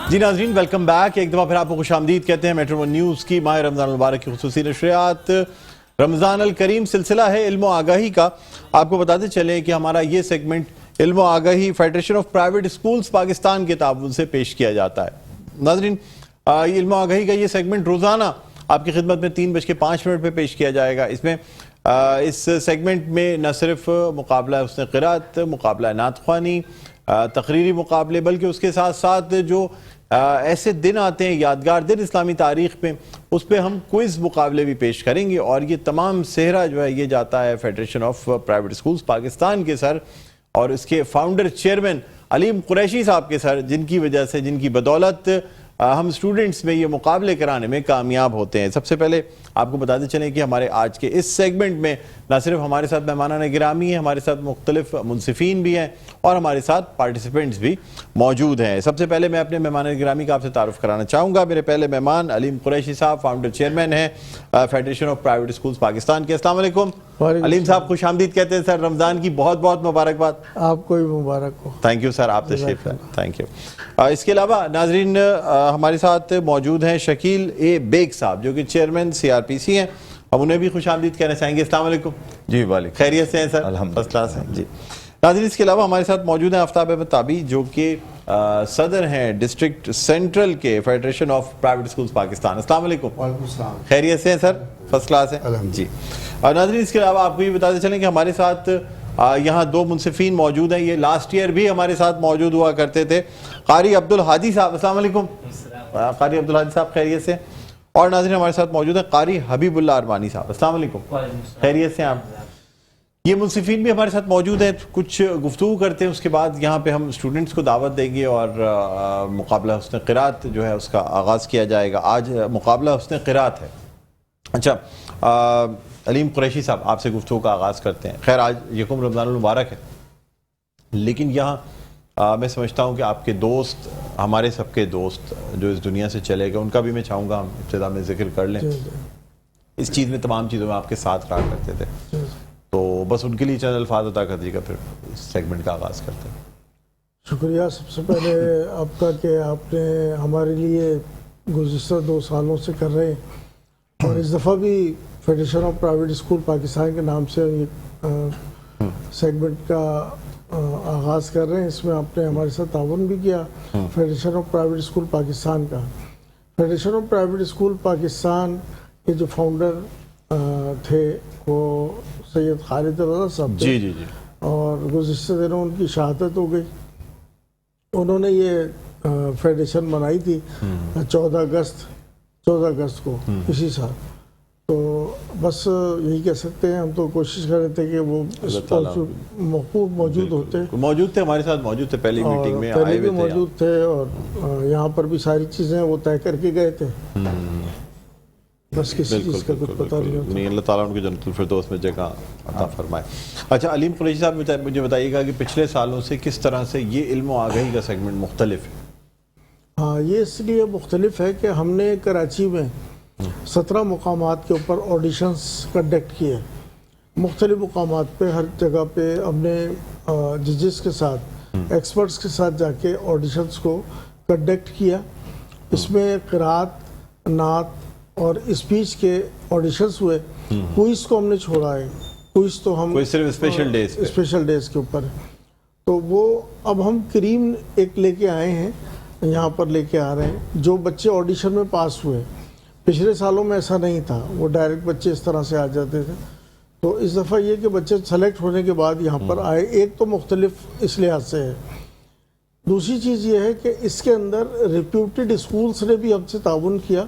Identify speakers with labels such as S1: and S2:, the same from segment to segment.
S1: جی ناظرین welcome back, ایک دفعہ پھر آپ کو خوش آمدید کہتے ہیں میٹرو ون نیوز کی ماہ رمضان المبارک کی خصوصی نشریات۔ رمضان الکریم سلسلہ ہے علم و آگاہی کا۔ آپ کو بتاتے چلیں کہ ہمارا یہ سیگمنٹ علم و آگاہی federation of private schools Pakistan کے تعاون سے پیش کیا جاتا ہے۔ ناظرین علم و آگاہی کا یہ سیگمنٹ روزانہ آپ کی خدمت میں 3:05 پہ پیش کیا جائے گا۔ اس سیگمنٹ میں نہ صرف مقابلہ حسن قرات، مقابلہ نعت خوانی، تقریری مقابلے، بلکہ اس کے ساتھ ساتھ جو ایسے دن آتے ہیں یادگار دن اسلامی تاریخ میں، اس پہ ہم کوئز مقابلے بھی پیش کریں گے، اور یہ تمام سہرا جو ہے یہ جاتا ہے federation of private schools Pakistan کے سر اور اس کے فاؤنڈر چیئرمین علیم قریشی صاحب کے سر، جن کی وجہ سے، جن کی بدولت ہم اسٹوڈنٹس میں یہ مقابلے کرانے میں کامیاب ہوتے ہیں۔ سب سے پہلے آپ کو بتاتے چلیں کہ ہمارے آج کے اس سیگمنٹ میں نہ صرف ہمارے ساتھ مہمانان گرامی ہیں، ہمارے ساتھ مختلف منصفین بھی ہیں اور ہمارے ساتھ پارٹیسپینٹس بھی موجود ہیں۔ سب سے پہلے میں اپنے مہمانان گرامی کا آپ سے تعارف کرانا چاہوں گا۔ میرے پہلے مہمان علیم قریشی صاحب، فاؤنڈر چیئرمین ہیں federation of private schools Pakistan کے۔ السلام علیکم علیم صاحب، خوش آمدید کہتے ہیں سر، رمضان کی بہت بہت مبارکباد۔
S2: آپ کو بھی مبارک ہو۔
S1: تھینک یو سر، آپ تشریف لائیں، تھینک یو۔ اس کے علاوہ ناظرین ہمارے ساتھ موجود ہیں شکیل اے بیگ صاحب، جو کہ چیئرمین CRPC ہیں، ہم انہیں بھی خوش آمدید کہنا چاہیں گے۔ السلام علیکم جی۔ وعلیکم، خیریت سے ہیں سر؟ فرسٹ کلاس ہیں جی۔ ناظرین اس کے علاوہ ہمارے ساتھ موجود ہیں آفتاب احمد تابی، جو کہ صدر ہیں ڈسٹرکٹ سینٹرل کے federation of private schools Pakistan. السلام علیکم۔
S2: وعلیکم السلام۔
S1: خیریت سے ہیں سر؟ فرسٹ کلاس ہیں جی۔ ناظرین اس کے علاوہ آپ کو یہ بتاتے چلیں کہ ہمارے ساتھ یہاں دو منصفین موجود ہیں، یہ لاسٹ ایئر بھی ہمارے ساتھ موجود ہوا کرتے تھے، قاری عبدالہادی صاحب۔ السلام علیکم قاری عبدالہادی صاحب، خیریت سے؟ اور ناظرین ہمارے ساتھ موجود ہیں قاری حبیب اللہ ارمانی صاحب۔ السلام علیکم، خیریت سے ہیں آپ؟ یہ منصفین بھی ہمارے ساتھ موجود ہیں، کچھ گفتگو کرتے ہیں، اس کے بعد یہاں پہ ہم اسٹوڈنٹس کو دعوت دیں گے اور مقابلہ حسن قرات جو ہے اس کا آغاز کیا جائے گا۔ آج مقابلہ حسن قرات ہے۔ اچھا علیم قریشی صاحب، آپ سے گفتگو کا آغاز کرتے ہیں۔ خیر آج یکم رمضان المبارک ہے، لیکن یہاں میں سمجھتا ہوں کہ آپ کے دوست، ہمارے سب کے دوست جو اس دنیا سے چلے گئے، ان کا بھی میں چاہوں گا ہم ابتدا میں ذکر کر لیں۔ اس چیز میں، تمام چیزوں میں آپ کے ساتھ رہا کرتے تھے، تو بس ان کے لیے چند الفاظ عطا کر دیجیے گا، پھر اس سیگمنٹ کا آغاز کرتے ہیں۔
S2: شکریہ سب سے پہلے آپ کا کہ آپ نے ہمارے لیے گزشتہ 2 سالوں سے کر رہے ہیں، اور اس دفعہ بھی federation of private school Pakistan کے نام سے سیگمنٹ کا آغاز کر رہے ہیں۔ اس میں آپ نے ہمارے ساتھ تعاون بھی کیا، federation of private school Pakistan کا۔ Federation of private school Pakistan کے جو فاؤنڈر تھے وہ سید خالد رضا صاحب تھے، جی، اور گزشتہ دنوں ان کی شہادت ہو گئی۔ انہوں نے یہ فیڈریشن بنائی تھی 14 اگست کو اسی سال۔ تو بس یہی کہہ سکتے ہیں، ہم تو کوشش کر رہے تھے کہ وہ موجود
S1: تھے، ہمارے ساتھ موجود تھے، پہلی میٹنگ میں آئے ہوئے
S2: موجود تھے، اور یہاں پر بھی ساری چیزیں وہ طے کر کے گئے تھے۔ بس کسی چیز کا کچھ پتہ نہیں ہوتا۔
S1: اللہ تعالیٰ ان کو جنت الفردوس میں جگہ عطا فرمائے۔ اچھا علیم قریشی صاحب، مجھے بتائیے گا کہ پچھلے سالوں سے کس طرح سے یہ علم و آگاہی کا سیگمنٹ مختلف ہے؟
S2: ہاں، یہ اس لیے مختلف ہے کہ ہم نے کراچی میں 17 مقامات کے اوپر آڈیشنز کنڈکٹ کیے، مختلف مقامات پہ، ہر جگہ پہ ہم نے ججز کے ساتھ، ایکسپرٹس کے ساتھ جا کے آڈیشنز کو کنڈکٹ کیا۔ اس میں قرات، نعت اور اسپیچ کے آڈیشنز ہوئے۔ کوئز کو ہم نے چھوڑا ہے، کوئز تو ہم
S1: صرف اسپیشل ڈیز
S2: کے اوپر، تو وہ اب ہم کریم ایک لے کے آئے ہیں، یہاں پر لے کے آ رہے ہیں، جو بچے آڈیشن میں پاس ہوئے۔ پچھلے سالوں میں ایسا نہیں تھا، وہ ڈائریکٹ بچے اس طرح سے آ جاتے تھے، تو اس دفعہ یہ کہ بچے سلیکٹ ہونے کے بعد یہاں پر آئے، ایک تو مختلف اس لحاظ سے ہے۔ دوسری چیز یہ ہے کہ اس کے اندر ریپیوٹیڈ اسکولس نے بھی ہم سے تعاون کیا،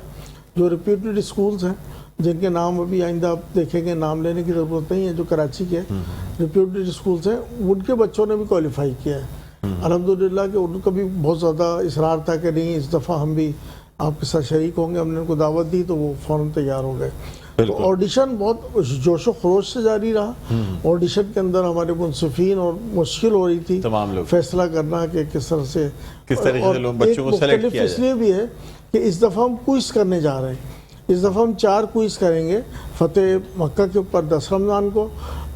S2: جو ریپیوٹیڈ اسکولس ہیں، جن کے نام ابھی آئندہ آپ دیکھیں گے، نام لینے کی ضرورت نہیں ہے، جو کراچی کے ریپیوٹیڈ اسکولس ہیں، ان کے بچوں نے بھی کوالیفائی کیا ہے الحمدللہ، کہ ان کا بھی بہت زیادہ اصرار تھا کہ نہیں اس دفعہ ہم بھی آپ کے ساتھ شریک ہوں گے۔ ہم نے ان کو دعوت دی تو وہ فوراً تیار ہو گئے۔ تو آڈیشن بہت جوش و خروش سے جاری رہا۔ آڈیشن کے اندر ہمارے منصفین اور مشکل ہو رہی تھی فیصلہ کرنا کہ کس طرح سے بچوں کو سلیکٹ کیا جائے۔ اس لیے بھی ہے کہ اس دفعہ ہم کوئز کرنے جا رہے ہیں۔ اس دفعہ ہم 4 کوئز کریں گے، فتح مکہ کے اوپر 10 رمضان کو،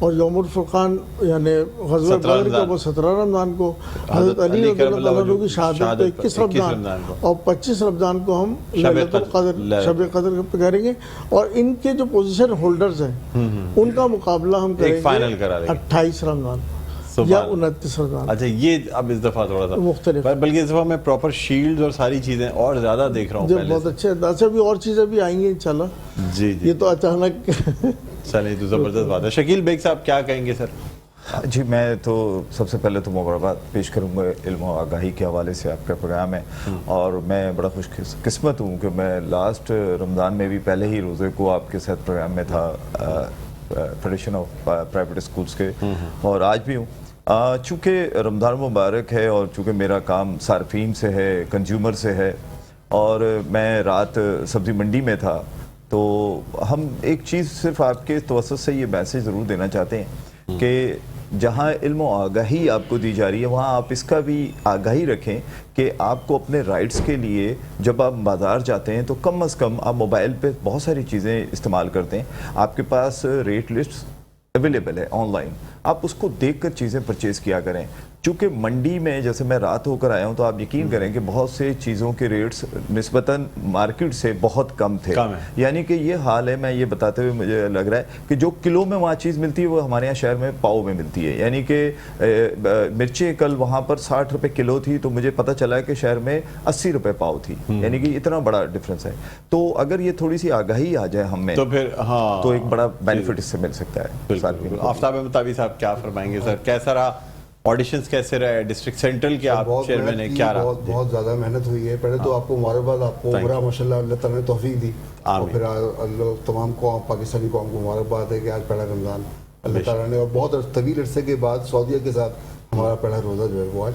S2: اور یوم الفرقان یعنی غزوہ
S1: 17
S2: بدر کا وہ 17 رمضان کو، حضرت علی رضی اللہ عنہ کی شہادت کو 21 رمضان اور 25 رمضان کو ہم لیلۃ القدر شب قدر پہ کریں گے، اور ان کے جو پوزیشن ہولڈرز ہیں ان کا مقابلہ ہم کریں گے 28 رمضان یا 29 رمضان۔
S1: اچھا یہ اب اس دفعہ تھوڑا سا
S2: مختلف،
S1: بلکہ اس دفعہ میں پراپر شیلڈز اور ساری چیزیں اور زیادہ دیکھ رہا ہوں پہلے
S2: بہت اچھے انداز سے، ابھی اور چیزیں بھی آئیں گی انشاءاللہ۔
S1: جی
S2: یہ تو اچانک
S1: چلیں تو زبردست بات ہے۔ شکیل بیگ صاحب کیا کہیں گے سر؟
S3: جی میں تو سب سے پہلے تو مبارکباد پیش کروں گا علم و آگاہی کے حوالے سے آپ کا پروگرام ہے، اور میں بڑا خوش قسمت ہوں کہ میں لاسٹ رمضان میں بھی پہلے ہی روزے کو آپ کے ساتھ پروگرام میں تھا فیڈریشن آف پرائیویٹ اسکولز کے، اور آج بھی ہوں۔ چونکہ رمضان مبارک ہے اور چونکہ میرا کام صارفین سے ہے، کنزیومر سے ہے، اور میں رات سبزی منڈی میں تھا، تو ہم ایک چیز صرف آپ کے توسط سے یہ میسیج ضرور دینا چاہتے ہیں کہ جہاں علم و آگاہی آپ کو دی جا رہی ہے وہاں آپ اس کا بھی آگاہی رکھیں کہ آپ کو اپنے رائٹس کے لیے جب آپ بازار جاتے ہیں تو کم از کم آپ موبائل پہ بہت ساری چیزیں استعمال کرتے ہیں، آپ کے پاس ریٹ لسٹ اویلیبل ہے آن لائن، آپ اس کو دیکھ کر چیزیں پرچیز کیا کریں۔ چونکہ منڈی میں جیسے میں رات ہو کر آیا ہوں تو آپ یقین کریں کہ بہت سے چیزوں کے ریٹس نسبتاً مارکیٹ سے بہت کم تھے، یعنی کہ یہ حال ہے، میں یہ بتاتے ہوئے مجھے لگ رہا ہے کہ جو کلو میں وہاں چیز ملتی ہے وہ ہمارے یہاں شہر میں پاؤ میں ملتی ہے، یعنی کہ مرچیں کل وہاں پر 60 روپے کلو تھی تو مجھے پتہ چلا کہ شہر میں 80 روپے پاؤ تھی، یعنی کہ اتنا بڑا ڈفرنس ہے۔ تو اگر یہ تھوڑی سی آگاہی آ جائے ہم میں
S1: تو پھر ہاں
S3: تو ایک بڑا بینیفٹ اس سے مل سکتا ہے۔
S1: آفتاب احمد صاحب کیا فرمائیں گے سر؟ کیسا رہا آڈیشنز، کیسے رہے ڈسٹرکٹ سینٹرل کے آپ چیئرمین ہیں، کیا رہا؟
S4: بہت زیادہ محنت ہوئی ہے۔ پہلے تو آپ کو مبارکباد، آپ کو عمرہ ماشاءاللہ اللہ تعالیٰ نے توفیق دی، اور پھر تمام قوم پاکستانی قوم کو مبارکباد ہے کہ آج پہلا رمضان اللہ تعالیٰ نے، اور بہت طویل عرصے کے بعد سعودیہ کے ساتھ ہمارا پہلا روزہ جو ہے وہ آج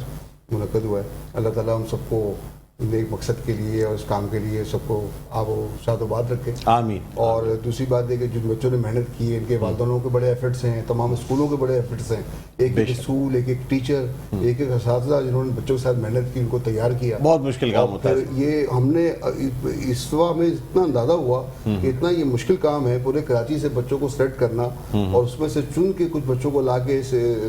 S4: منعقد ہوا ہے۔ اللہ تعالیٰ ہم سب کو نیک مقصد کے لیے اور اس کام کے لیے سب کو آپ شاد و باد رکھے،
S1: آمین۔
S4: اور دوسری بات ہے کہ جن بچوں نے محنت کی ہے ان کے والدینوں کے بڑے ایفرٹس ہیں، تمام اسکولوں کے بڑے ایفرٹس ہیں، ایک ایک اسکول، ایک ایک ٹیچر، ایک ایک اساتذہ جنہوں نے بچوں کے ساتھ محنت کی، ان کو تیار کیا۔
S1: بہت مشکل کام ہوتا ہے
S4: یہ ہم نے اس دفعہ میں اتنا اندازہ ہوا کہ اتنا یہ مشکل کام ہے پورے کراچی سے بچوں کو سلیکٹ کرنا اور اس میں سے چن کے کچھ بچوں کو لا کے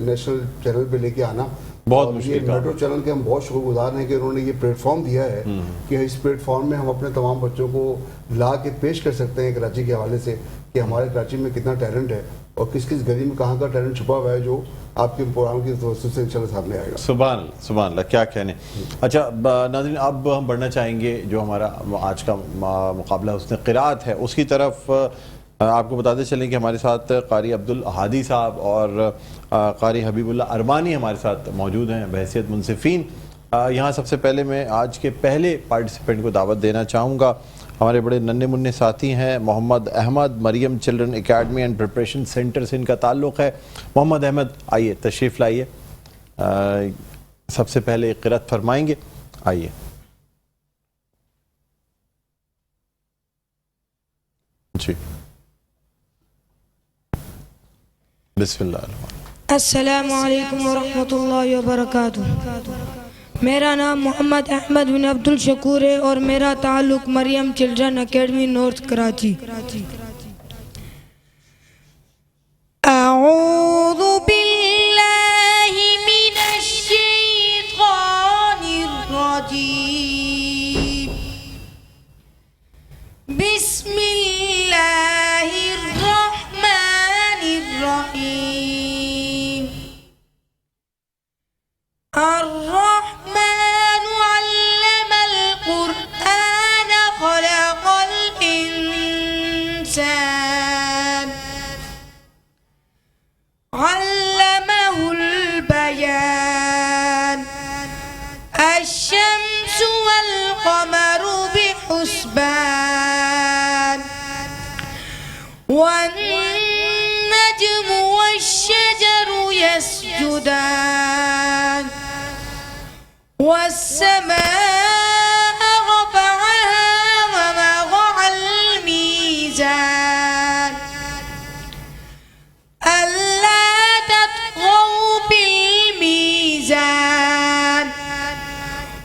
S4: نیشنل چینل پہ لے کے آنا،
S1: بہت مشکل کام۔
S4: میٹرو چینل کے ہم بہت شکر گزار ہیں کہ انہوں نے یہ پلیٹ فارم دیا ہے کہ اس پلیٹ فارم میں ہم اپنے تمام بچوں کو لا کے پیش کر سکتے ہیں کراچی کے حوالے سے کہ ہمارے کراچی میں کتنا ٹیلنٹ ہے اور کس کس گلی میں کہاں کا ٹیلنٹ چھپا ہوا ہے، جو آپ کے پروگرام کی توسط سے انشاءاللہ سامنے آئے گا۔
S1: سبحان اللہ، سبحان اللہ، کیا کہنے۔ اچھا ناظرین، اب ہم بڑھنا چاہیں گے جو ہمارا آج کا مقابلہ حسن قرات ہے اس کی طرف۔ آپ کو بتاتے چلیں کہ ہمارے ساتھ قاری عبدالہادی صاحب اور قاری حبیب اللہ ارمانی ہمارے ساتھ موجود ہیں بحیثیت منصفین۔ یہاں سب سے پہلے میں آج کے پہلے پارٹیسپینٹ کو دعوت دینا چاہوں گا، ہمارے بڑے ننھے منھے ساتھی ہیں Muhammad Ahmed, Maryam children academy and preparation centre سے ان کا تعلق ہے۔ محمد احمد آئیے، تشریف لائیے، سب سے پہلے قرات فرمائیں گے، آئیے۔ جی بسم اللہ الرحمن الرحیم۔
S5: السلام علیکم ورحمۃ اللہ وبرکاتہ۔ میرا نام محمد احمد بن عبد الشکور ہے اور میرا تعلق مریم چلڈرن اکیڈمی نارتھ کراچی۔ اعوذ باللہ من الشیطان الرجیم، بسم اللہ الرحمن الرحیم۔ الرحمن علم القرآن خلق الإنسان علمه البيان، الشمس والقمر بحسبان، والنجم والشجر يسجدان، والسماء رفعها ووضع الميزان، ألا تطغوا في الميزان،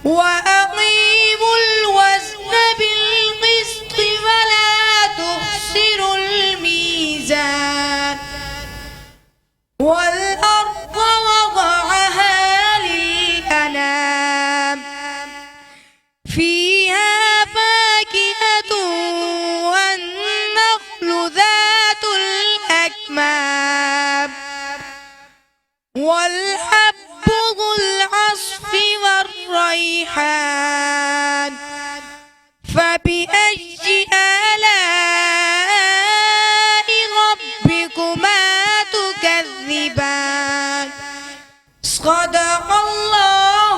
S5: وأقيموا الوزن بالقسط ولا تخسروا الميزان، والريحان فبأي آلاء ربكما تكذبان صدق الله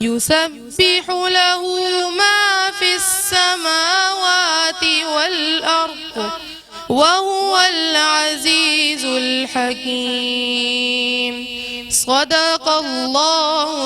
S6: يسبح له ما في السماوات والأرض وهو العزيز الحكيم صدق الله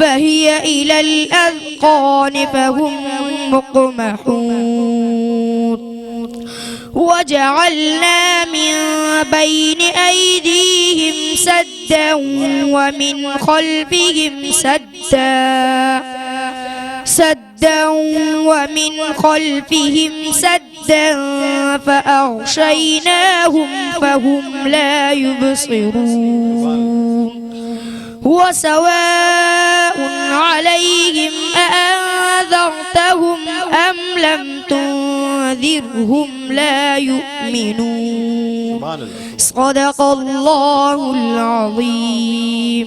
S5: فهي إلى الأذقان فهم مقمحون وجعلنا من بين أيديهم سدا ومن خلفهم سدا ومن خلفهم سدا فأغشيناهم فهم لا يبصرون وسواء عليهم أأنذرتهم أم لم تنذرهم لا يؤمنون صدق الله العظيم.